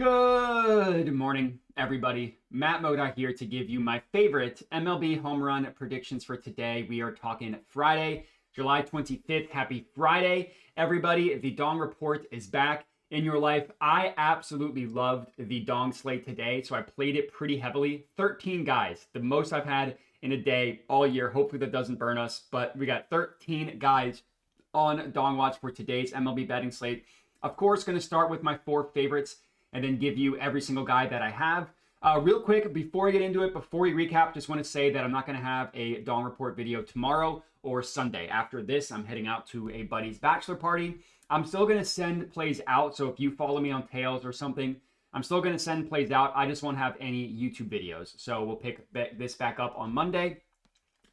Good morning, everybody. Matt Moda here to give you my favorite MLB home run predictions for today. We are talking Friday, July 25th. Happy Friday, everybody. The Dong Report is back in your life. I absolutely loved the Dong slate today, so I played it pretty heavily. 13 guys, the most I've had in a day all year. Hopefully that doesn't burn us, but we got 13 guys on Dong Watch for today's MLB betting slate. Of course, going to start with my four favorites and then give you every single guy that I have. Real quick, before we get into it, before we recap, just want to say that I'm not going to have a Dong Report video tomorrow or Sunday. After this, I'm heading out to a buddy's bachelor party. I'm still going to send plays out, so if you follow me on Tails or something, I'm still going to send plays out. I just won't have any YouTube videos, so we'll pick this back up on Monday.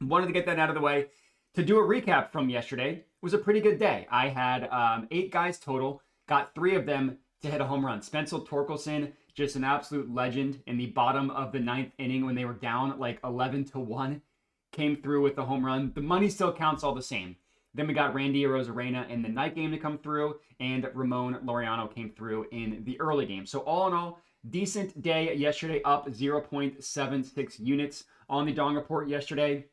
Wanted to get that out of the way. To do a recap from yesterday, it was a pretty good day. I had 8 guys total, got 3 of them to hit a home run. Spencer Torkelson, just an absolute legend in the bottom of the 9th inning when they were down like 11-1, came through with the home run. The money still counts all the same. Then we got Randy Arozarena in the night game to come through, and Ramon Laureano came through in the early game. So all in all, decent day yesterday, up 0.76 units on the Dong Report yesterday.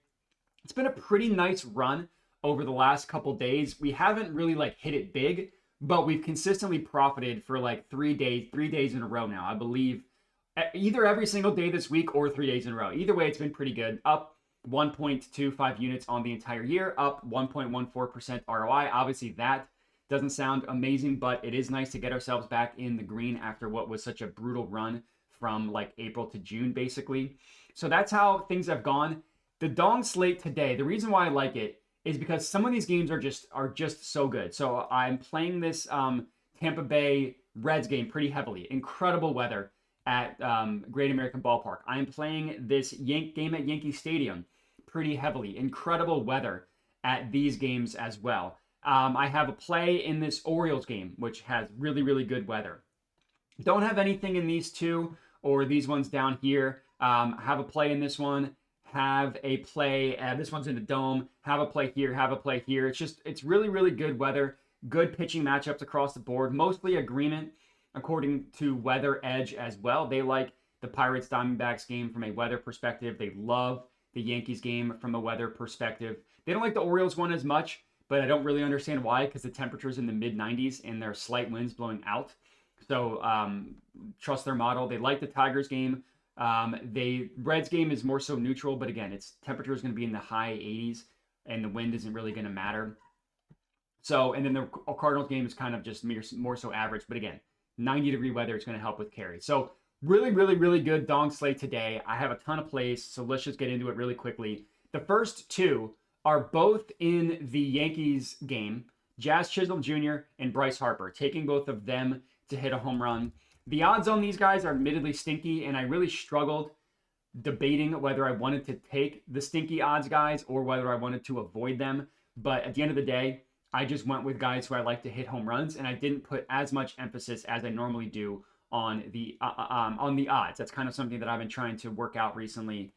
It's been a pretty nice run over the last couple days. We haven't really hit it big, but we've consistently profited for 3 days in a row now. I believe either every single day this week or 3 days in a row. Either way, it's been pretty good. Up 1.25 units on the entire year, up 1.14% ROI. Obviously, that doesn't sound amazing, but it is nice to get ourselves back in the green after what was such a brutal run from April to June, basically. So that's how things have gone. The Dong slate today, the reason why I like it is because some of these games are just so good. So I'm playing this Tampa Bay Reds game pretty heavily. Incredible weather at Great American Ballpark. I'm playing this game at Yankee Stadium pretty heavily. Incredible weather at these games as well. I have a play in this Orioles game, which has really, really good weather. Don't have anything in these two or these ones down here. Have a play in this one. Have a play, this one's in the dome, have a play here, have a play here. It's really, really good weather, good pitching matchups across the board, mostly agreement according to Weather Edge as well. They like the Pirates Diamondbacks game from a weather perspective. They love the Yankees game from a weather perspective. They don't like the Orioles one as much, but I don't really understand why, because the temperature's in the mid 90s and there are slight winds blowing out. So trust their model. They like the Tigers game. Reds game is more so neutral, but again, its temperature is going to be in the high 80s and the wind isn't really going to matter. So, and then the Cardinals game is kind of just more so average, but again, 90-degree weather is going to help with carry. So really, really, really good Dong slate today. I have a ton of plays, so let's just get into it really quickly. The first two are both in the Yankees game. Jazz Chisholm Jr. and Bryce Harper, taking both of them to hit a home run. The odds on these guys are admittedly stinky, and I really struggled debating whether I wanted to take the stinky odds guys or whether I wanted to avoid them. But at the end of the day, I just went with guys who I like to hit home runs, and I didn't put as much emphasis as I normally do on the odds. That's kind of something that I've been trying to work out recently.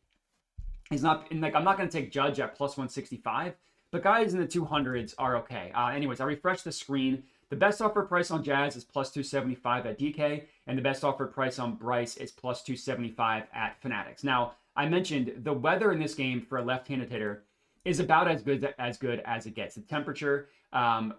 I'm not going to take Judge at plus 165, but guys in the 200s are okay. Anyways, I refreshed the screen. The best offered price on Jazz is plus 275 at DK, and the best offered price on Bryce is plus 275 at FanDuel. Now, I mentioned the weather in this game for a left-handed hitter is about as good as it gets. The temperature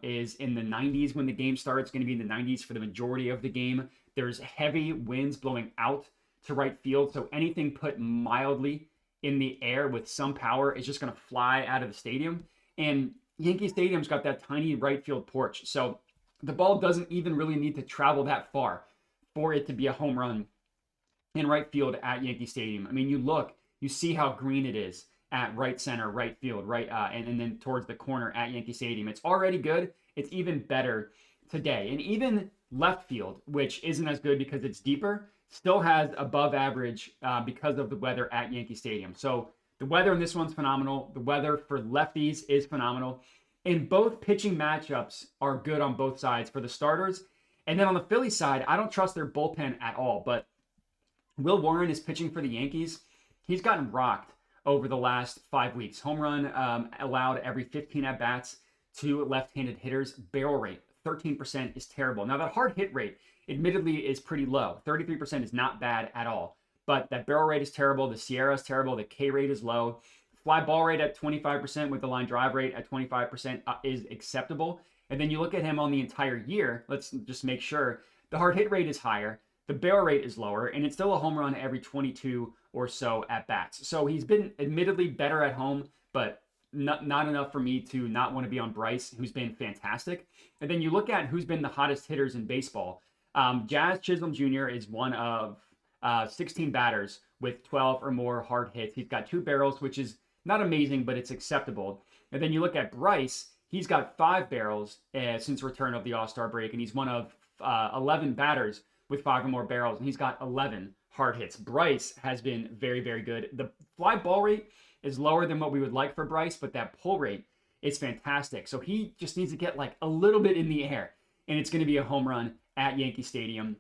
is in the 90s when the game starts. It's going to be in the 90s for the majority of the game. There's heavy winds blowing out to right field, so anything put mildly in the air with some power is just going to fly out of the stadium. And Yankee Stadium's got that tiny right field porch, so the ball doesn't even really need to travel that far for it to be a home run in right field at Yankee Stadium. I mean, you see how green it is at right center, right field, and then towards the corner at Yankee Stadium. It's already good. It's even better today. And even left field, which isn't as good because it's deeper, still has above average because of the weather at Yankee Stadium. So the weather in this one's phenomenal. The weather for lefties is phenomenal. And both pitching matchups are good on both sides for the starters. And then on the Phillies side, I don't trust their bullpen at all. But Will Warren is pitching for the Yankees. He's gotten rocked over the last 5 weeks. Home run allowed every 15 at-bats to left-handed hitters. Barrel rate, 13% is terrible. Now, that hard hit rate admittedly is pretty low. 33% is not bad at all. But that barrel rate is terrible. The Sierra is terrible. The K rate is low. Fly ball rate at 25% with the line drive rate at 25% is acceptable. And then you look at him on the entire year. Let's just make sure. The hard hit rate is higher. The barrel rate is lower. And it's still a home run every 22 or so at bats. So he's been admittedly better at home, but not enough for me to not want to be on Bryce, who's been fantastic. And then you look at who's been the hottest hitters in baseball. Jazz Chisholm Jr. is one of 16 batters with 12 or more hard hits. He's got 2 barrels, which is not amazing, but it's acceptable. And then you look at Bryce, he's got 5 barrels since return of the All-Star break, and he's one of 11 batters with 5 or more barrels, and he's got 11 hard hits. Bryce has been very, very good. The fly ball rate is lower than what we would like for Bryce, but that pull rate is fantastic. So he just needs to get like a little bit in the air, and it's going to be a home run at Yankee Stadium.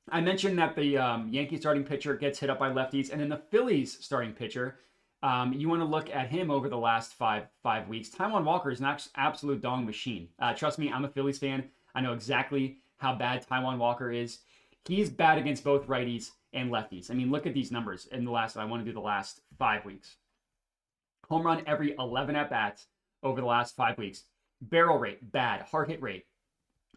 I mentioned that the Yankee starting pitcher gets hit up by lefties, and then the Phillies starting pitcher, you want to look at him over the last five weeks. Taijuan Walker is an absolute dong machine. Trust me, I'm a Phillies fan. I know exactly how bad Taijuan Walker is. He's bad against both righties and lefties. I mean, look at these numbers in the last, I want to do the last 5 weeks. Home run every 11 at-bats over the last 5 weeks. Barrel rate, bad. Hard hit rate,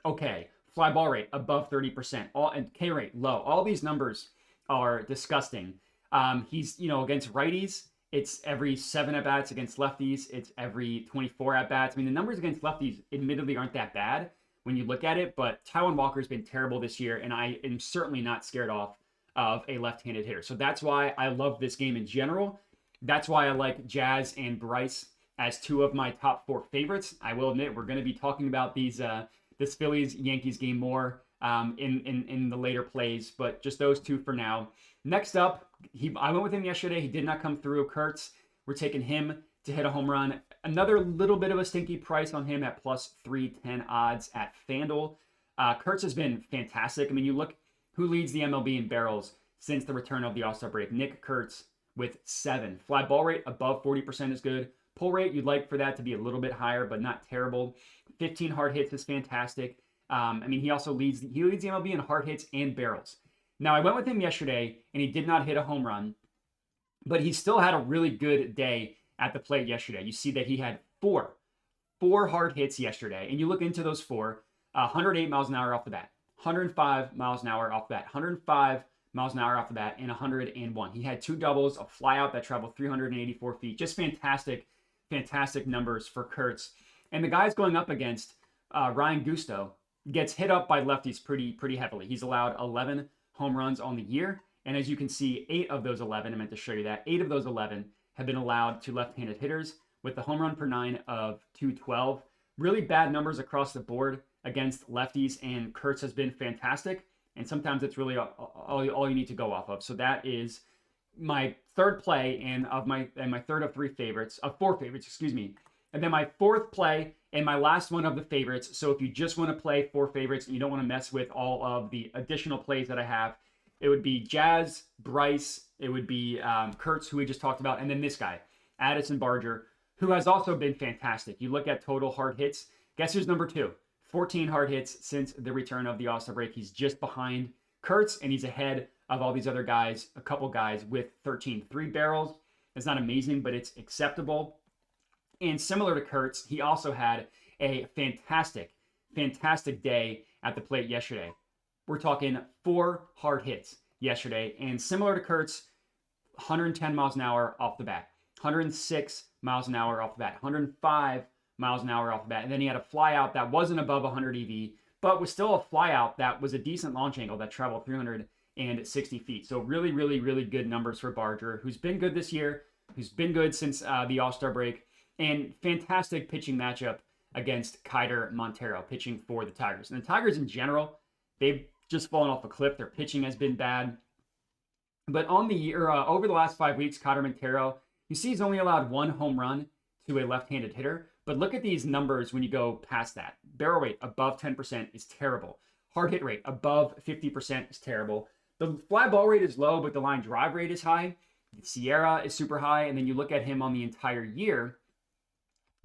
okay. Fly ball rate, above 30%. And K rate, low. All these numbers are disgusting. He's, against righties, it's every 7 at-bats. Against lefties, it's every 24 at-bats. I mean, the numbers against lefties admittedly aren't that bad when you look at it, but Taijuan Walker's been terrible this year, and I am certainly not scared off of a left-handed hitter. So that's why I love this game in general. That's why I like Jazz and Bryce as 2 of my top 4 favorites. I will admit we're going to be talking about this Phillies-Yankees game more in the later plays, but just those 2 for now. Next up, I went with him yesterday. He did not come through. Kurtz, we're taking him to hit a home run. Another little bit of a stinky price on him at plus 310 odds at FanDuel. Kurtz has been fantastic. I mean, you look who leads the MLB in barrels since the return of the All-Star break. Nick Kurtz with 7. Fly ball rate above 40% is good. Pull rate, you'd like for that to be a little bit higher, but not terrible. 15 hard hits is fantastic. I mean, he also leads the MLB in hard hits and barrels. Now, I went with him yesterday, and he did not hit a home run, but he still had a really good day at the plate yesterday. You see that he had four hard hits yesterday, and you look into those 4, 108 miles an hour off the bat, 105 miles an hour off the bat, 105 miles an hour off the bat, and 101. He had 2 doubles, a flyout that traveled 384 feet. Just fantastic numbers for Kurtz. And the guys going up against Ryan Gusto gets hit up by lefties pretty heavily. He's allowed 11 home runs on the year. And as you can see, 8 of those 11, I meant to show you that, 8 of those 11 have been allowed to left-handed hitters with the home run per 9 of 212. Really bad numbers across the board against lefties, and Kurtz has been fantastic. And sometimes it's really all you need to go off of. So that is my third play and my third of 4 favorites, excuse me. And then my 4th play and my last one of the favorites. So if you just want to play 4 favorites and you don't want to mess with all of the additional plays that I have, it would be Jazz, Bryce, it would be Kurtz, who we just talked about, and then this guy, Addison Barger, who has also been fantastic. You look at total hard hits. Guess who's number 2? 14 hard hits since the return of the All-Star break. He's just behind Kurtz, and he's ahead of all these other guys, a couple guys with 13. 3 barrels. It's not amazing, but it's acceptable. And similar to Kurtz, he also had a fantastic day at the plate yesterday. We're talking 4 hard hits yesterday. And similar to Kurtz, 110 miles an hour off the bat, 106 miles an hour off the bat, 105 miles an hour off the bat. And then he had a flyout that wasn't above 100 EV, but was still a flyout that was a decent launch angle that traveled 360 feet. So really, really, really good numbers for Barger, who's been good this year, who's been good since the All-Star break, and fantastic pitching matchup against Kiter Montero, pitching for the Tigers. And the Tigers in general, they've just fallen off a cliff. Their pitching has been bad. But on the year, over the last 5 weeks, Kiter Montero, you see he's only allowed 1 home run to a left-handed hitter. But look at these numbers when you go past that. Barrel rate above 10% is terrible. Hard hit rate above 50% is terrible. The fly ball rate is low, but the line drive rate is high. The Sierra is super high. And then you look at him on the entire year,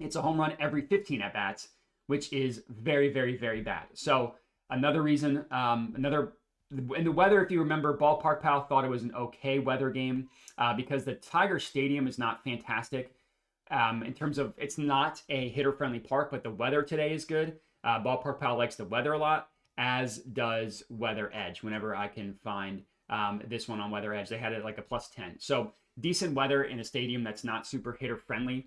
it's a home run every 15 at-bats, which is very, very, very bad. So Another reason, in the weather, if you remember, Ballpark Pal thought it was an okay weather game because the Tiger Stadium is not fantastic in terms of it's not a hitter-friendly park, but the weather today is good. Ballpark Pal likes the weather a lot, as does Weather Edge. Whenever I can find this one on Weather Edge, they had it like a +10. So decent weather in a stadium that's not super hitter-friendly.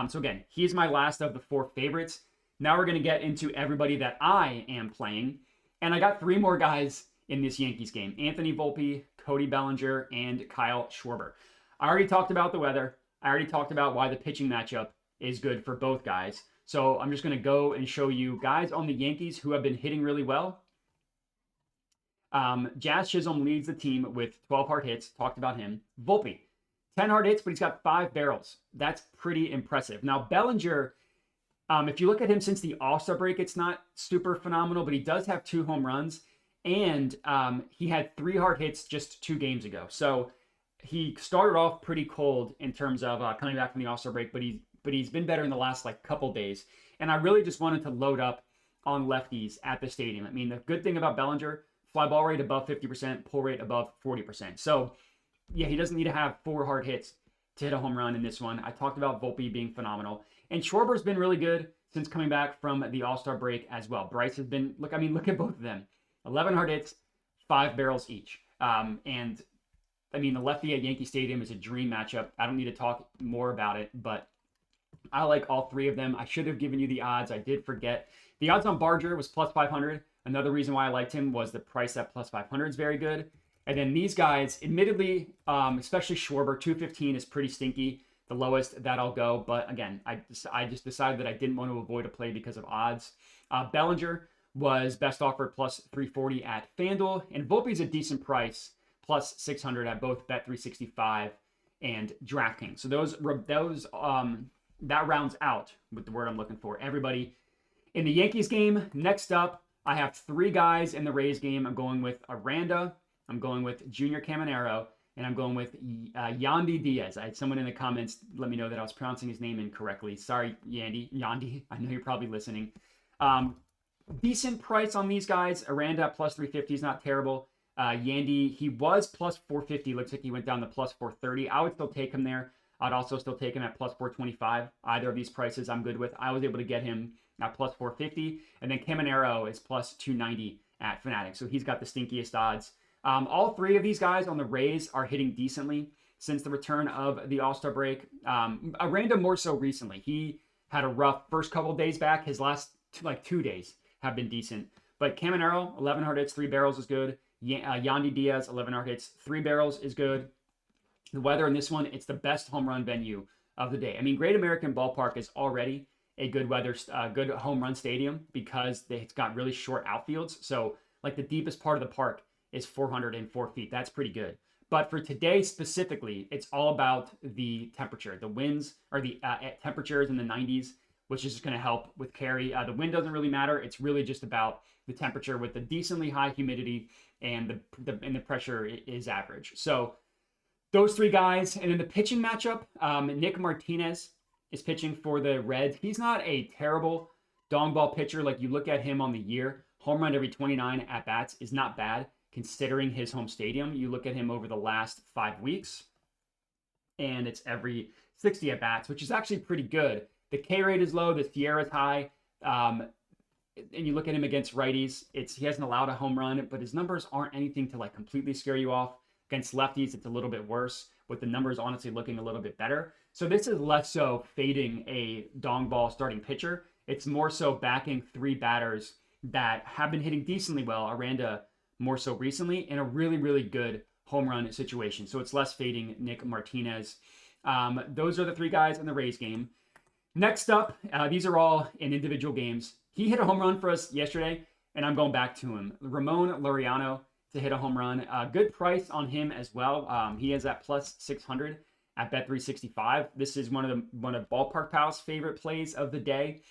So again, he's my last of the 4 favorites. Now we're going to get into everybody that I am playing. And I got 3 more guys in this Yankees game. Anthony Volpe, Cody Bellinger, and Kyle Schwarber. I already talked about the weather. I already talked about why the pitching matchup is good for both guys. So I'm just going to go and show you guys on the Yankees who have been hitting really well. Jazz Chisholm leads the team with 12 hard hits. Talked about him. Volpe, 10 hard hits, but he's got 5 barrels. That's pretty impressive. Now, Bellinger, if you look at him since the All-Star break, it's not super phenomenal, but he does have 2 home runs. And he had 3 hard hits just 2 games ago. So he started off pretty cold in terms of coming back from the All-Star break, but he's been better in the last couple days. And I really just wanted to load up on lefties at the stadium. I mean, the good thing about Bellinger, fly ball rate above 50%, pull rate above 40%. So yeah, he doesn't need to have 4 hard hits to hit a home run in this one. I talked about Volpe being phenomenal. And Schwarber's been really good since coming back from the All-Star break as well. Bryce has been, look at both of them. 11 hard hits, 5 barrels each. And I mean, the lefty at Yankee Stadium is a dream matchup. I don't need to talk more about it, but I like all 3 of them. I should have given you the odds. I did forget. The odds on Barger was +500. Another reason why I liked him was the price at +500 is very good. And then these guys, admittedly, especially Schwarber, 215 is pretty stinky. The lowest that I'll go. But again, I just decided that I didn't want to avoid a play because of odds. Bellinger was best offered +340 at FanDuel. And Volpe's a decent price, +600 at both Bet365 and DraftKings. So that rounds out with the word I'm looking for. Everybody in the Yankees game. Next up, I have 3 guys in the Rays game. I'm going with Aranda. I'm going with Junior Caminero. And I'm going with Yandy Diaz. I had someone in the comments let me know that I was pronouncing his name incorrectly. Sorry, Yandy. I know you're probably listening. Decent price on these guys. Aranda at +350 is not terrible. Yandy, he was +450. Looks like he went down to +430. I would still take him there. I'd also still take him at +425. Either of these prices I'm good with. I was able to get him at +450. And then Caminero is +290 at Fanatics. So he's got the stinkiest odds. All 3 of these guys on the Rays are hitting decently since the return of the All-Star break. Aranda more so recently. He had a rough first couple days back. His last 2 days have been decent. But Caminero, 11 hard hits, 3 barrels is good. Yandy Diaz, 11 hard hits, 3 barrels is good. The weather in this one, it's the best home run venue of the day. I mean, Great American Ballpark is already a good good home run stadium because it's got really short outfields. So like the deepest part of the park is 404 feet. That's pretty good. But for today specifically, it's all about the temperature. The winds are the temperatures in the 90s, which is just going to help with carry. The wind doesn't really matter. It's really just about the temperature with the decently high humidity and the pressure is average. So those 3 guys. And in the pitching matchup, Nick Martinez is pitching for the Reds. He's not a terrible dong ball pitcher. Like you look at him on the year, home run every 29 at-bats is not bad considering his home stadium. You look at him over the last 5 weeks, and it's every 60 at-bats, which is actually pretty good. The K rate is low, the Sierra is high, and you look at him against righties, he hasn't allowed a home run, but his numbers aren't anything to completely scare you off. Against lefties, it's a little bit worse, with the numbers honestly looking a little bit better. So this is less so fading a dong ball starting pitcher. It's more so backing 3 batters that have been hitting decently well. Aranda more so recently in a really, really good home run situation. So it's less fading Nick Martinez. Those are the 3 guys in the Rays game. Next up, these are all in individual games. He hit a home run for us yesterday, and I'm going back to him. Ramon Laureano to hit a home run. Good price on him as well. He is at +600 at Bet365. This is one of Ballpark Pal's favorite plays of the day.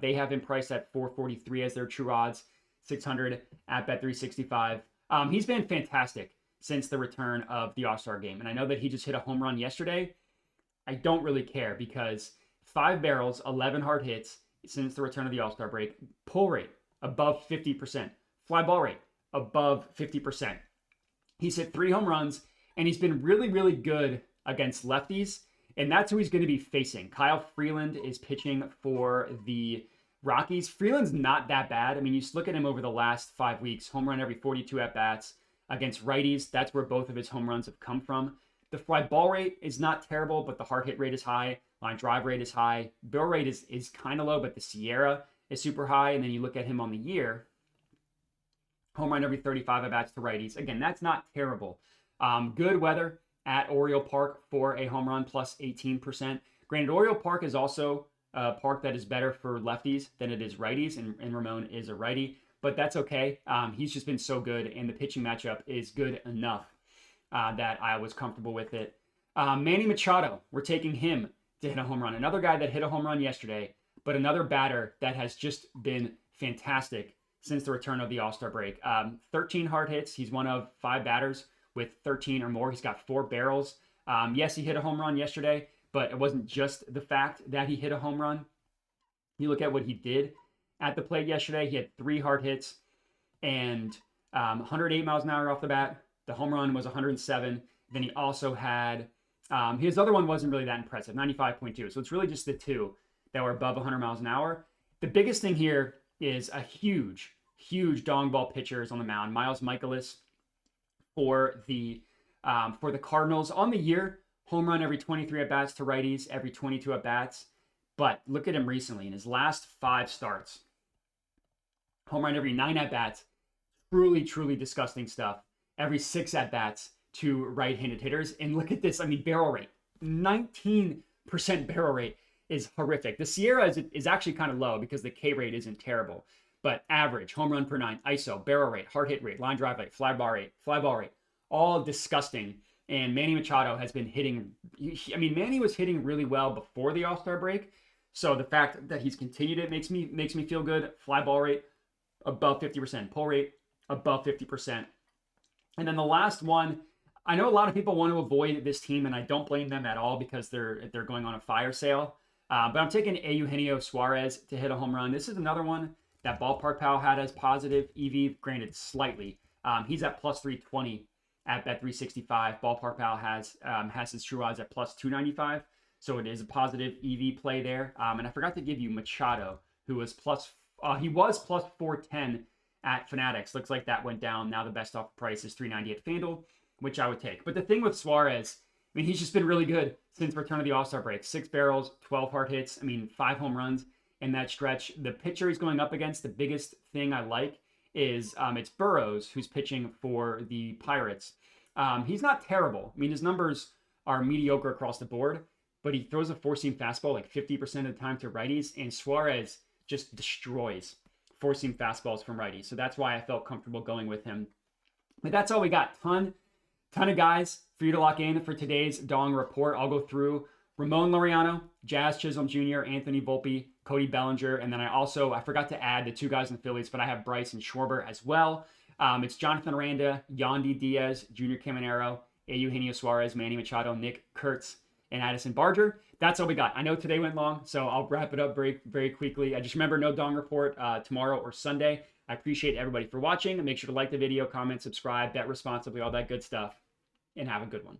They have him priced at 443 as their true odds. 600 at Bet365. He's been fantastic since the return of the All-Star game. And I know that he just hit a home run yesterday. I don't really care because 5 barrels, 11 hard hits since the return of the All-Star break, pull rate above 50%, Fly ball rate, above 50%. He's hit 3 home runs, and he's been really, really good against lefties, and that's who he's going to be facing. Kyle Freeland is pitching for the Rockies. Freeland's not that bad. I mean, you just look at him over the last 5 weeks, home run every 42 at-bats. Against righties, that's where both of his home runs have come from. The fly ball rate is not terrible, but the hard hit rate is high. Line drive rate is high. Barrel rate is kind of low, but the Sierra is super high. And then you look at him on the year, home run every 35 at-bats to righties. Again, that's not terrible. Good weather at Oriole Park for a home run, plus 18%. Granted, Oriole Park is also a park that is better for lefties than it is righties, and Ramon is a righty. But that's okay. He's just been so good, and the pitching matchup is good enough that I was comfortable with it. Manny Machado, we're taking him to hit a home run. Another guy that hit a home run yesterday, but another batter that has just been fantastic since the return of the All-Star break. 13 hard hits. He's one of 5 batters with 13 or more. He's got 4 barrels. Yes, he hit a home run yesterday, but it wasn't just the fact that he hit a home run. You look at what he did at the plate yesterday. He had 3 hard hits and 108 miles an hour off the bat. The home run was 107. Then he also had, his other one wasn't really that impressive, 95.2. So it's really just the 2 that were above 100 miles an hour. The biggest thing here is a huge dong ball pitcher is on the mound. Miles Michaelis for the Cardinals. On the year, home run every 23 at-bats to righties, every 22 at-bats. But look at him recently. In his last 5 starts, home run every 9 at-bats. Truly disgusting stuff. Every 6 at-bats to right-handed hitters. And look at this. I mean, barrel rate. 19% barrel rate is horrific. The Sierra is actually kind of low because the K rate isn't terrible. But average, home run per 9, ISO, barrel rate, hard hit rate, line drive rate, fly ball rate, all disgusting. And Manny Machado has been hitting, I mean, Manny was hitting really well before the All-Star break. So the fact that he's continued it makes me feel good. Fly ball rate, above 50%. Pull rate, above 50%. And then the last one, I know a lot of people want to avoid this team, and I don't blame them at all because they're going on a fire sale. But I'm taking Eugenio Suarez to hit a home run. This is another one that Ballpark Pal had as positive EV, granted slightly. He's at plus 320 at bet 365. Ballpark Pal has his true odds at plus 295. So it is a positive EV play there. And I forgot to give you Machado, who was plus 410 at Fanatics. Looks like that went down. Now the best offer price is 390 at FanDuel, which I would take. But the thing with Suarez, I mean, he's just been really good since return of the All-Star break. 6 barrels, 12 hard hits, 5 home runs in that stretch. The pitcher he's going up against, the biggest thing I like is it's Burrows, who's pitching for the Pirates. He's not terrible. I mean, his numbers are mediocre across the board, but he throws a four-seam fastball like 50% of the time to righties, and Suarez just destroys four-seam fastballs from righties. So that's why I felt comfortable going with him. But that's all we got. Ton of guys for you to lock in for today's Dong Report. I'll go through Ramon Laureano, Jazz Chisholm Jr., Anthony Volpe, Cody Bellinger, and then I forgot to add the 2 guys in the Phillies, but I have Bryson Schwarber as well. It's Jonathan Aranda, Yandy Diaz, Junior Caminero, Eugenio Suarez, Manny Machado, Nick Kurtz, and Addison Barger. That's all we got. I know today went long, so I'll wrap it up very, very quickly. I just remember no Dong Report tomorrow or Sunday. I appreciate everybody for watching. Make sure to like the video, comment, subscribe, bet responsibly, all that good stuff, and have a good one.